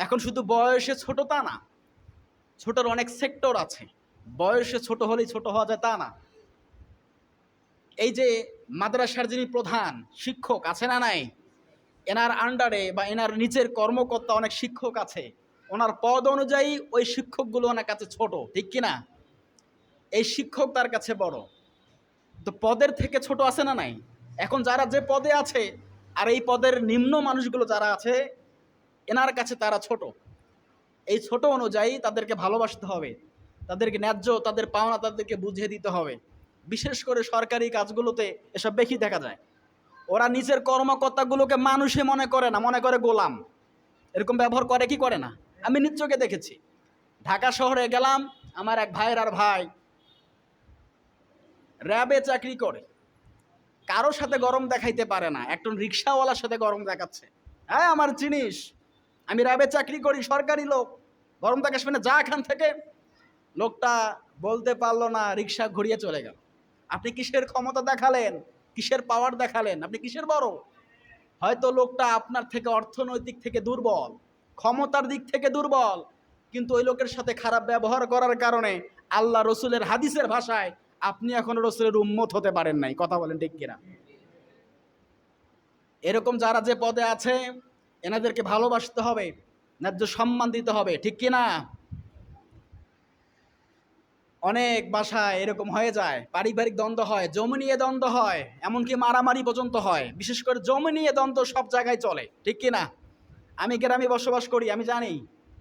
এখন শুধু বয়সে ছোট তা না, ছোটর অনেক সেক্টর আছে। বয়সে ছোট হলেই ছোট হওয়া যায় তা না। এই যে মাদ্রাসার যিনি প্রধান শিক্ষক আছে না নাই, এনার আন্ডারে বা এনার নিচের কর্মকর্তা অনেক শিক্ষক আছে, ওনার পদ অনুযায়ী ওই শিক্ষকগুলো ওনার কাছে ছোট, ঠিক কিনা? এই শিক্ষক তার কাছে বড়। তো পদের থেকে ছোট আছে না নাই? এখন যারা যে পদে আছে আর এই পদের নিম্ন মানুষগুলো যারা আছে এনার কাছে তারা ছোট। এই ছোট অনুযায়ী তাদেরকে ভালোবাসতে হবে, তাদেরকে ন্যায্য তাদের পাওনা তাদেরকে বুঝিয়ে দিতে হবে। বিশেষ করে সরকারি কাজগুলোতে এসব বেশি দেখা যায়। ওরা নিজের কর্মকর্তাগুলোকে মানুষে মনে করে না, মনে করে গোলাম। এরকম ব্যবহার করে কি করে না? আমি নিজ চোখে দেখেছি। ঢাকা শহরে গেলাম, আমার এক ভাইয়ের আর ভাই র্যাবে চাকরি করে, কারোর সাথে গরম দেখাইতে পারে না, একজন রিক্সাওয়ালার সাথে গরম দেখাচ্ছে। হ্যাঁ আমার জিনিস, আমি র্যাবে চাকরি করি, সরকারি লোক, গরম দেখাস মানে যা এখান থেকে। লোকটা বলতে পারলো না, রিক্সা ঘুরিয়ে চলে গেল। আপনি কিসের ক্ষমতা দেখালেন, কিসের পাওয়ার দেখালেন, আপনি কিসের বড়? হয়তো লোকটা আপনার থেকে অর্থনৈতিক থেকে দুর্বল, ক্ষমতার দিক থেকে দুর্বল, কিন্তু ওই লোকের সাথে খারাপ ব্যবহার করার কারণে আল্লাহ রসুলের হাদিসের ভাষায় আপনি এখনো রসুলের উম্মত হতে পারেন নাই। কথা বলেন ঠিক কিনা? এরকম যারা যে পদে আছে এনাদেরকে ভালোবাসতে হবে, ন্যায্য সম্মান দিতে হবে, ঠিক কিনা? অনেক বাসায় এরকম হয়ে যায়, পারিবারিক দ্বন্দ্ব হয়, জমি নিয়ে দ্বন্দ্ব হয়, এমনকি মারামারি পর্যন্ত হয়। বিশেষ করে জমি নিয়ে দ্বন্দ্ব সব জায়গায় চলে, ঠিক কিনা? আমি গ্রামে বসবাস করি, আমি জানি